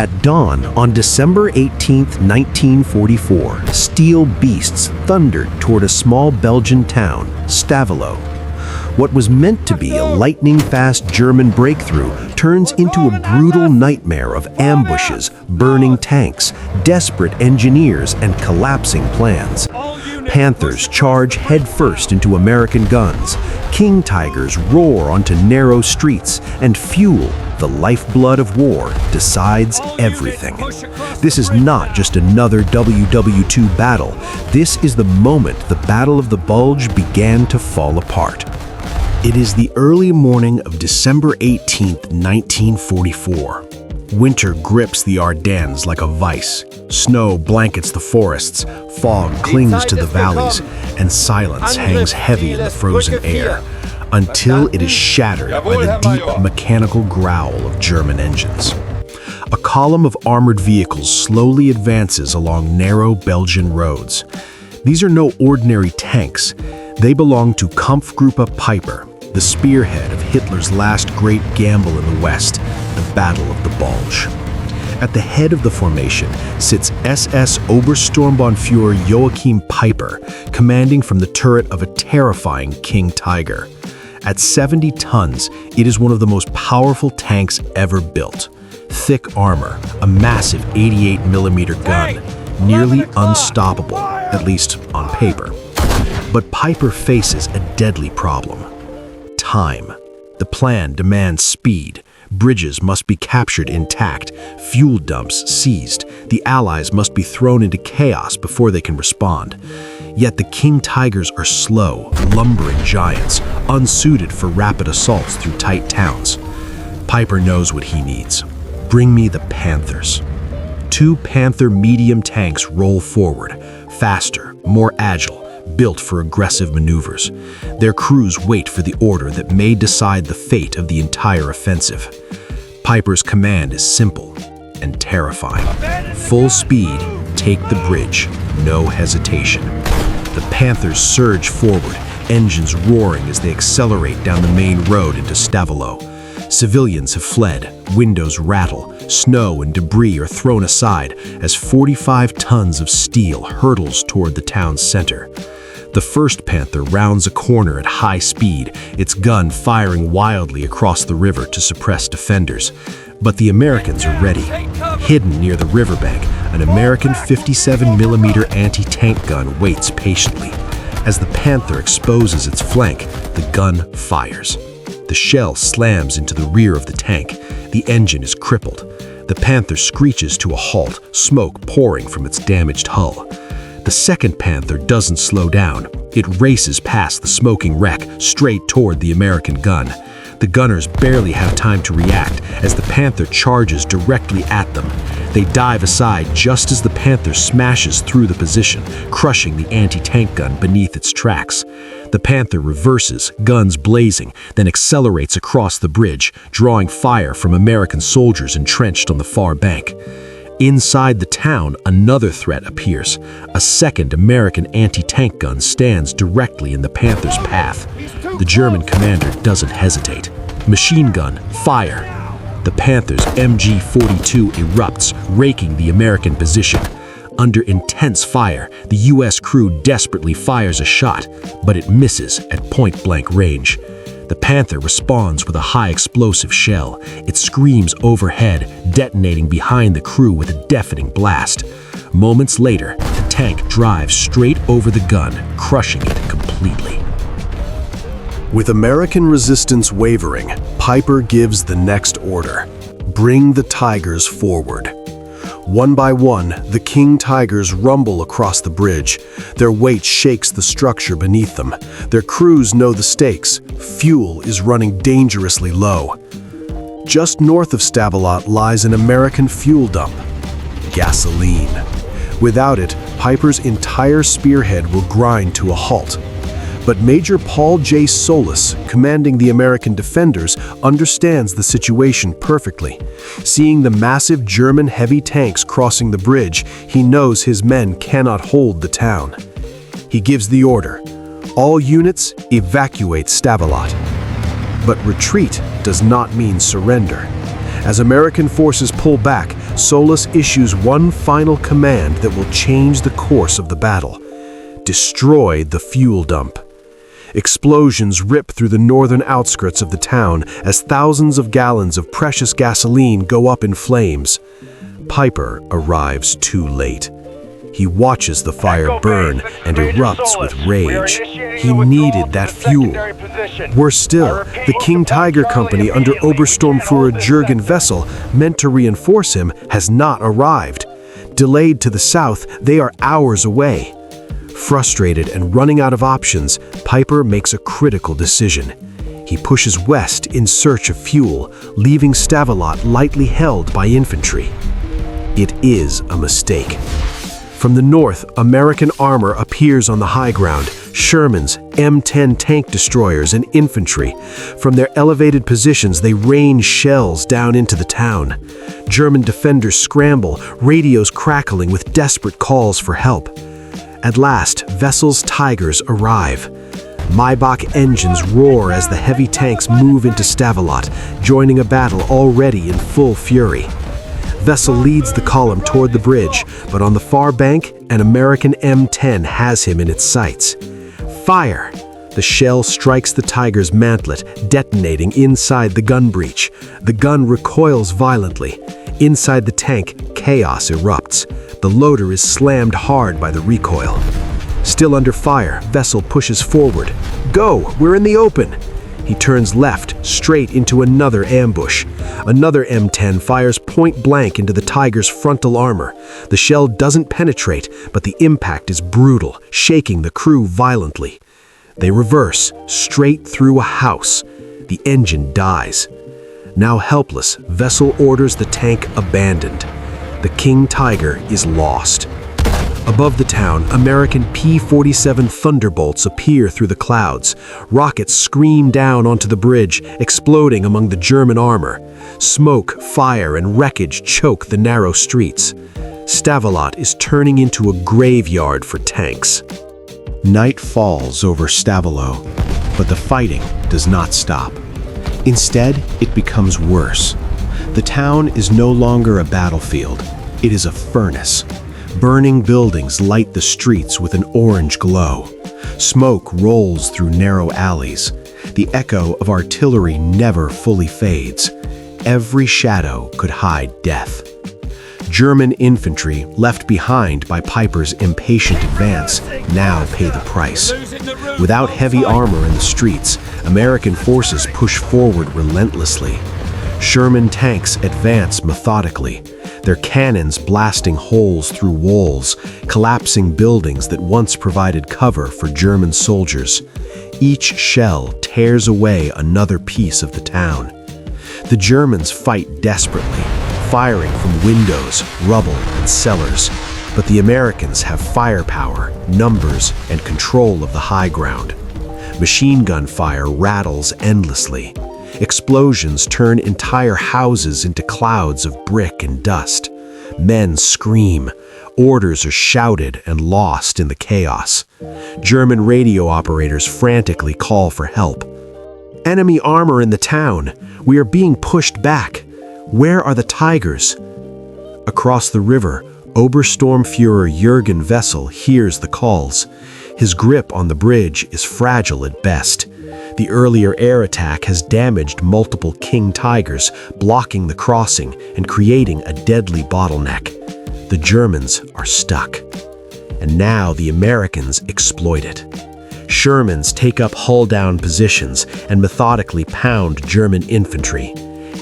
At dawn on December 18, 1944, steel beasts thundered toward a small Belgian town, Stavelot. What was meant to be a lightning-fast German breakthrough turns into a brutal nightmare of ambushes, burning tanks, desperate engineers, and collapsing plans. Panthers charge headfirst into American guns. King Tigers roar onto narrow streets, and fuel, the lifeblood of war, decides everything. This is not just another WWII battle. This is the moment the Battle of the Bulge began to fall apart. It is the early morning of December 18, 1944. Winter grips the Ardennes like a vice. Snow blankets the forests, fog clings to the valleys, and silence hangs heavy in the frozen air, until it is shattered by the deep mechanical growl of German engines. A column of armored vehicles slowly advances along narrow Belgian roads. These are no ordinary tanks. They belong to Confront Peiper, the spearhead of Hitler's last great gamble in the West, the Battle of the Bulge. At the head of the formation sits SS Obersturmbannführer Joachim Peiper, commanding from the turret of a terrifying King Tiger. At 70 tons, it is one of the most powerful tanks ever built. Thick armor, a massive 88mm gun, nearly unstoppable, at least on paper. But Peiper faces a deadly problem. Time. The plan demands speed. Bridges must be captured intact, fuel dumps seized. The Allies must be thrown into chaos before they can respond. Yet the King Tigers are slow, lumbering giants, unsuited for rapid assaults through tight towns. Peiper knows what he needs. Bring me the Panthers. 2 Panther medium tanks roll forward, faster, more agile, built for aggressive maneuvers. Their crews wait for the order that may decide the fate of the entire offensive. Peiper's command is simple and terrifying. Full speed, take the bridge, no hesitation. The Panthers surge forward, engines roaring as they accelerate down the main road into Stavelot. Civilians have fled, windows rattle, snow and debris are thrown aside as 45 tons of steel hurtles toward the town's center. The first Panther rounds a corner at high speed, its gun firing wildly across the river to suppress defenders. But the Americans are ready. Hidden near the riverbank, an American 57mm anti-tank gun waits patiently. As the Panther exposes its flank, the gun fires. The shell slams into the rear of the tank. The engine is crippled. The Panther screeches to a halt, smoke pouring from its damaged hull. The second Panther doesn't slow down. It races past the smoking wreck, straight toward the American gun. The gunners barely have time to react as the Panther charges directly at them. They dive aside just as the Panther smashes through the position, crushing the anti-tank gun beneath its tracks. The Panther reverses, guns blazing, then accelerates across the bridge, drawing fire from American soldiers entrenched on the far bank. Inside the town, another threat appears. A second American anti-tank gun stands directly in the Panther's path. The German commander doesn't hesitate. Machine gun, fire! The Panther's MG-42 erupts, raking the American position. Under intense fire, the U.S. crew desperately fires a shot, but it misses at point-blank range. The Panther responds with a high-explosive shell. It screams overhead, detonating behind the crew with a deafening blast. Moments later, the tank drives straight over the gun, crushing it completely. With American resistance wavering, Peiper gives the next order: bring the Tigers forward. One by one, the King Tigers rumble across the bridge. Their weight shakes the structure beneath them. Their crews know the stakes. Fuel is running dangerously low. Just north of Stavelot lies an American fuel dump: gasoline. Without it, Peiper's entire spearhead will grind to a halt. But Major Paul J. Solis, commanding the American defenders, understands the situation perfectly. Seeing the massive German heavy tanks crossing the bridge, he knows his men cannot hold the town. He gives the order: all units evacuate Stavelot. But retreat does not mean surrender. As American forces pull back, Solus issues one final command that will change the course of the battle. Destroy the fuel dump. Explosions rip through the northern outskirts of the town as thousands of gallons of precious gasoline go up in flames. Peiper arrives too late. He watches the fire burn and erupts with rage. He needed that fuel. Worse still, the King Tiger Company under Obersturmführer Jürgen Wessel, meant to reinforce him, has not arrived. Delayed to the south, they are hours away. Frustrated and running out of options, Peiper makes a critical decision. He pushes west in search of fuel, leaving Stavelot lightly held by infantry. It is a mistake. From the north, American armor appears on the high ground, Shermans, M10 tank destroyers, and infantry. From their elevated positions, they rain shells down into the town. German defenders scramble, radios crackling with desperate calls for help. At last, Vessel's Tigers arrive. Maybach engines roar as the heavy tanks move into Stavelot, joining a battle already in full fury. Wessel leads the column toward the bridge, but on the far bank, an American M10 has him in its sights. Fire! The shell strikes the Tiger's mantlet, detonating inside the gun breech. The gun recoils violently. Inside the tank, chaos erupts. The loader is slammed hard by the recoil. Still under fire, Wessel pushes forward. Go! We're in the open! He turns left, straight into another ambush. Another M10 fires point blank into the Tiger's frontal armor. The shell doesn't penetrate, but the impact is brutal, shaking the crew violently. They reverse, straight through a house. The engine dies. Now helpless, Wessel orders the tank abandoned. The King Tiger is lost. Above the town, American P-47 Thunderbolts appear through the clouds. Rockets scream down onto the bridge, exploding among the German armor. Smoke, fire, and wreckage choke the narrow streets. Stavelot is turning into a graveyard for tanks. Night falls over Stavelot, but the fighting does not stop. Instead, it becomes worse. The town is no longer a battlefield. It is a furnace. Burning buildings light the streets with an orange glow. Smoke rolls through narrow alleys. The echo of artillery never fully fades. Every shadow could hide death. German infantry, left behind by Peiper's impatient advance, now pay the price. Without heavy armor in the streets, American forces push forward relentlessly. Sherman tanks advance methodically, their cannons blasting holes through walls, collapsing buildings that once provided cover for German soldiers. Each shell tears away another piece of the town. The Germans fight desperately, firing from windows, rubble, and cellars, but the Americans have firepower, numbers, and control of the high ground. Machine gun fire rattles endlessly. Explosions turn entire houses into clouds of brick and dust. Men scream. Orders are shouted and lost in the chaos. German radio operators frantically call for help. Enemy armor in the town. We are being pushed back. Where are the Tigers? Across the river, Obersturmführer Jürgen Wessel hears the calls. His grip on the bridge is fragile at best. The earlier air attack has damaged multiple King Tigers, blocking the crossing and creating a deadly bottleneck. The Germans are stuck. And now the Americans exploit it. Shermans take up hull-down positions and methodically pound German infantry.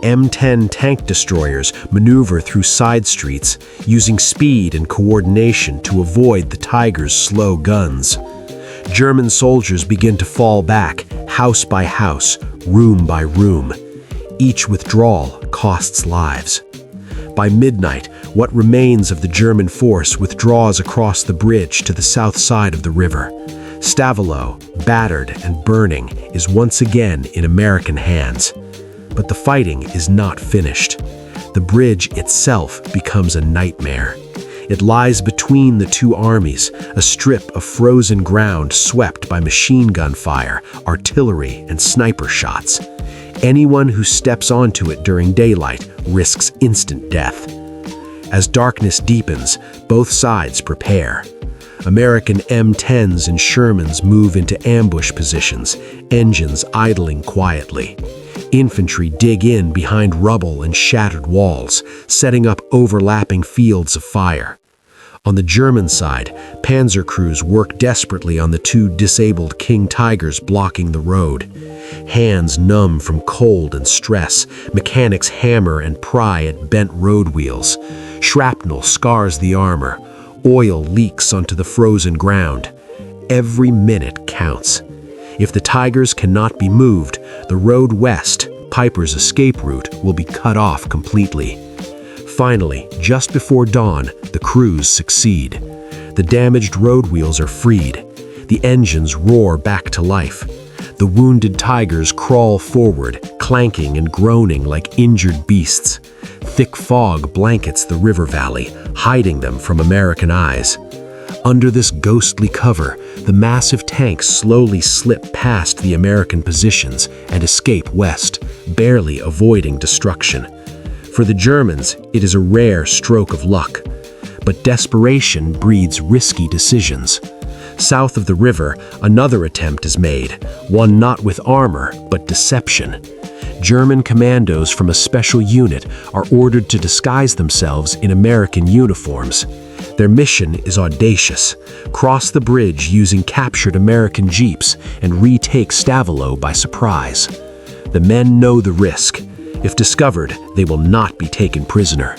M10 tank destroyers maneuver through side streets, using speed and coordination to avoid the Tigers' slow guns. German soldiers begin to fall back, house by house, room by room. Each withdrawal costs lives. By midnight, what remains of the German force withdraws across the bridge to the south side of the river. Stavelot, battered and burning, is once again in American hands. But the fighting is not finished. The bridge itself becomes a nightmare. It lies between the two armies, a strip of frozen ground swept by machine gun fire, artillery, and sniper shots. Anyone who steps onto it during daylight risks instant death. As darkness deepens, both sides prepare. American M10s and Shermans move into ambush positions, engines idling quietly. Infantry dig in behind rubble and shattered walls, setting up overlapping fields of fire. On the German side, panzer crews work desperately on the two disabled King Tigers blocking the road. Hands numb from cold and stress, mechanics hammer and pry at bent road wheels. Shrapnel scars the armor. Oil leaks onto the frozen ground. Every minute counts. If the Tigers cannot be moved, the road west, Peiper's escape route, will be cut off completely. Finally, just before dawn, the crews succeed. The damaged road wheels are freed. The engines roar back to life. The wounded Tigers crawl forward, clanking and groaning like injured beasts. Thick fog blankets the river valley, hiding them from American eyes. Under this ghostly cover, the massive tanks slowly slip past the American positions and escape west, barely avoiding destruction. For the Germans, it is a rare stroke of luck. But desperation breeds risky decisions. South of the river, another attempt is made, one not with armor, but deception. German commandos from a special unit are ordered to disguise themselves in American uniforms. Their mission is audacious: cross the bridge using captured American jeeps and retake Stavelot by surprise. The men know the risk. If discovered, they will not be taken prisoner.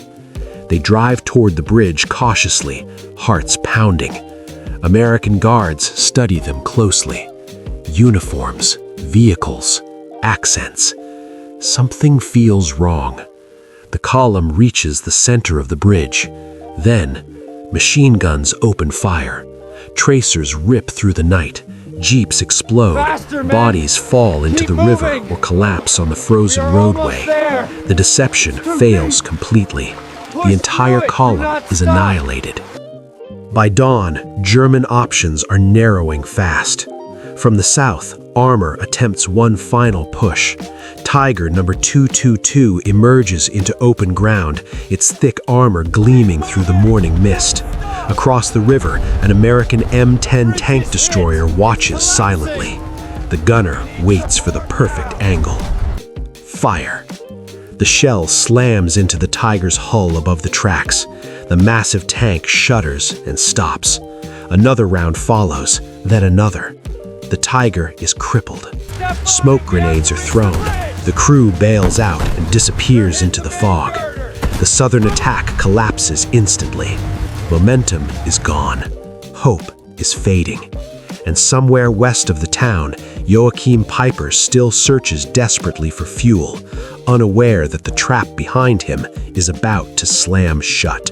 They drive toward the bridge cautiously, hearts pounding. American guards study them closely. Uniforms, vehicles, accents. Something feels wrong. The column reaches the center of the bridge. Then, machine guns open fire. Tracers rip through the night. Jeeps explode. Bodies fall into the river or collapse on the frozen roadway. The deception fails completely. The entire column is annihilated. By dawn, German options are narrowing fast. From the south, armor attempts one final push. Tiger number 222 emerges into open ground, its thick armor gleaming through the morning mist. Across the river, an American M10 tank destroyer watches silently. The gunner waits for the perfect angle. Fire. The shell slams into the Tiger's hull above the tracks. The massive tank shudders and stops. Another round follows, then another. The Tiger is crippled. Smoke grenades are thrown. The crew bails out and disappears into the fog. The southern attack collapses instantly. Momentum is gone. Hope is fading. And somewhere west of the town, Joachim Peiper still searches desperately for fuel, unaware that the trap behind him is about to slam shut.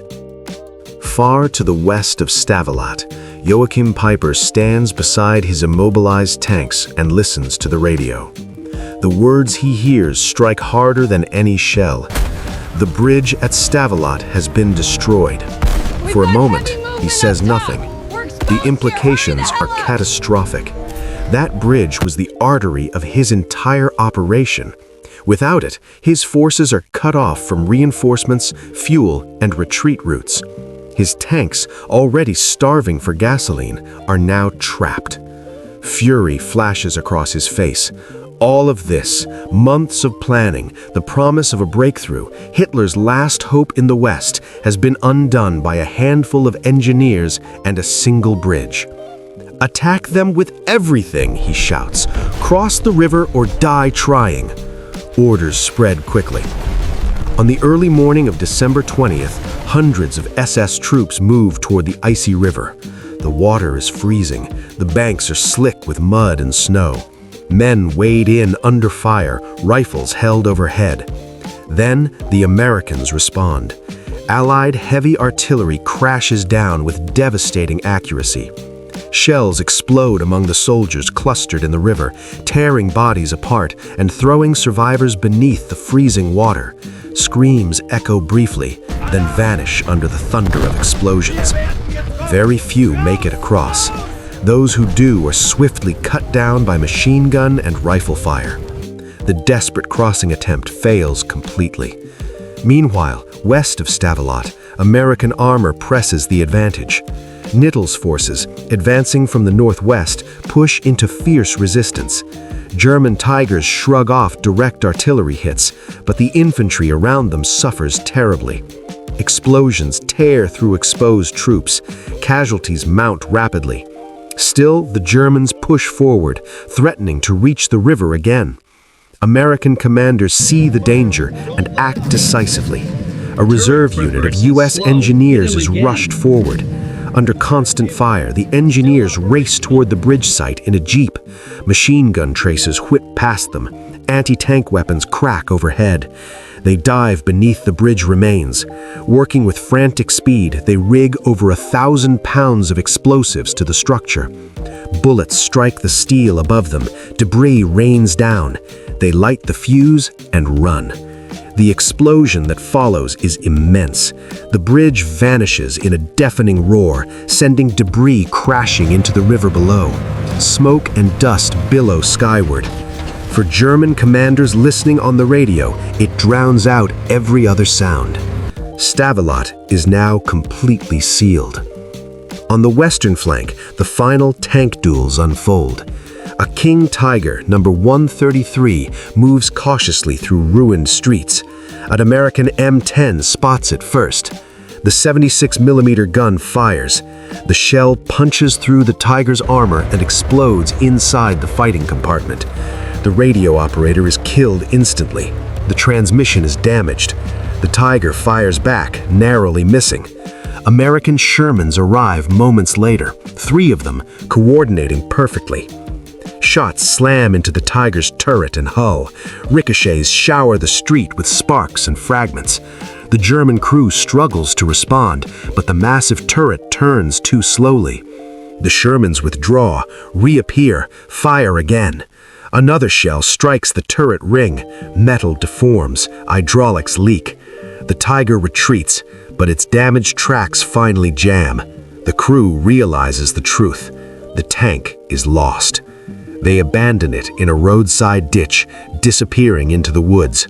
Far to the west of Stavelot, Joachim Peiper stands beside his immobilized tanks and listens to the radio. The words he hears strike harder than any shell. The bridge at Stavelot has been destroyed. For a moment, he says nothing. The implications are catastrophic. That bridge was the artery of his entire operation. Without it, his forces are cut off from reinforcements, fuel, and retreat routes. His tanks, already starving for gasoline, are now trapped. Fury flashes across his face. All of this, months of planning, the promise of a breakthrough, Hitler's last hope in the West, has been undone by a handful of engineers and a single bridge. "Attack them with everything," he shouts. "Cross the river or die trying." Orders spread quickly. On the early morning of December 20th, hundreds of SS troops move toward the icy river. The water is freezing. The banks are slick with mud and snow. Men wade in under fire, rifles held overhead. Then the Americans respond. Allied heavy artillery crashes down with devastating accuracy. Shells explode among the soldiers clustered in the river, tearing bodies apart and throwing survivors beneath the freezing water. Screams echo briefly, then vanish under the thunder of explosions. Very few make it across. Those who do are swiftly cut down by machine gun and rifle fire. The desperate crossing attempt fails completely. Meanwhile, west of Stavelot, American armor presses the advantage. Knittel's forces, advancing from the northwest, push into fierce resistance. German Tigers shrug off direct artillery hits, but the infantry around them suffers terribly. Explosions tear through exposed troops. Casualties mount rapidly. Still, the Germans push forward, threatening to reach the river again. American commanders see the danger and act decisively. A reserve unit of U.S. engineers is rushed forward. Under constant fire, the engineers race toward the bridge site in a jeep. Machine gun tracers whip past them. Anti-tank weapons crack overhead. They dive beneath the bridge remains. Working with frantic speed, they rig over 1,000 pounds of explosives to the structure. Bullets strike the steel above them. Debris rains down. They light the fuse and run. The explosion that follows is immense. The bridge vanishes in a deafening roar, sending debris crashing into the river below. Smoke and dust billow skyward. For German commanders listening on the radio, it drowns out every other sound. Stavelot is now completely sealed. On the western flank, the final tank duels unfold. A King Tiger, number 133, moves cautiously through ruined streets. An American M10 spots it first. The 76mm gun fires. The shell punches through the Tiger's armor and explodes inside the fighting compartment. The radio operator is killed instantly. The transmission is damaged. The Tiger fires back, narrowly missing. American Shermans arrive moments later, 3 of them, coordinating perfectly. Shots slam into the Tiger's turret and hull. Ricochets shower the street with sparks and fragments. The German crew struggles to respond, but the massive turret turns too slowly. The Shermans withdraw, reappear, fire again. Another shell strikes the turret ring. Metal deforms, hydraulics leak. The Tiger retreats, but its damaged tracks finally jam. The crew realizes the truth. The tank is lost. They abandon it in a roadside ditch, disappearing into the woods.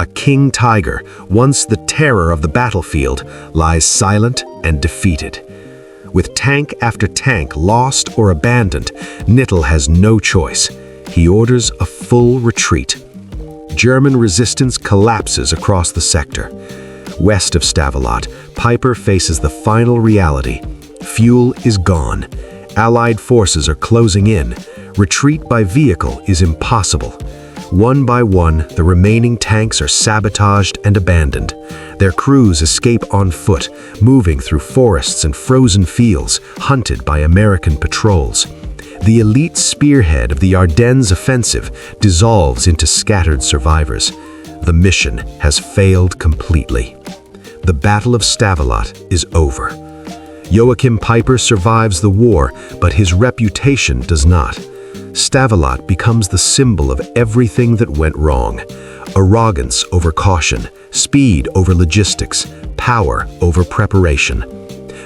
A King Tiger, once the terror of the battlefield, lies silent and defeated. With tank after tank lost or abandoned, Knittel has no choice. He orders a full retreat. German resistance collapses across the sector. West of Stavelot, Peiper faces the final reality. Fuel is gone. Allied forces are closing in. Retreat by vehicle is impossible. One by one, the remaining tanks are sabotaged and abandoned. Their crews escape on foot, moving through forests and frozen fields, hunted by American patrols. The elite spearhead of the Ardennes offensive dissolves into scattered survivors. The mission has failed completely. The Battle of Stavelot is over. Joachim Peiper survives the war, but his reputation does not. Stavelot becomes the symbol of everything that went wrong. Arrogance over caution, speed over logistics, power over preparation.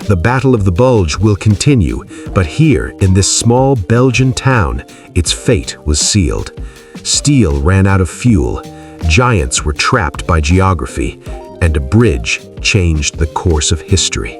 The Battle of the Bulge will continue, but here, in this small Belgian town, its fate was sealed. Steel ran out of fuel, giants were trapped by geography, and a bridge changed the course of history.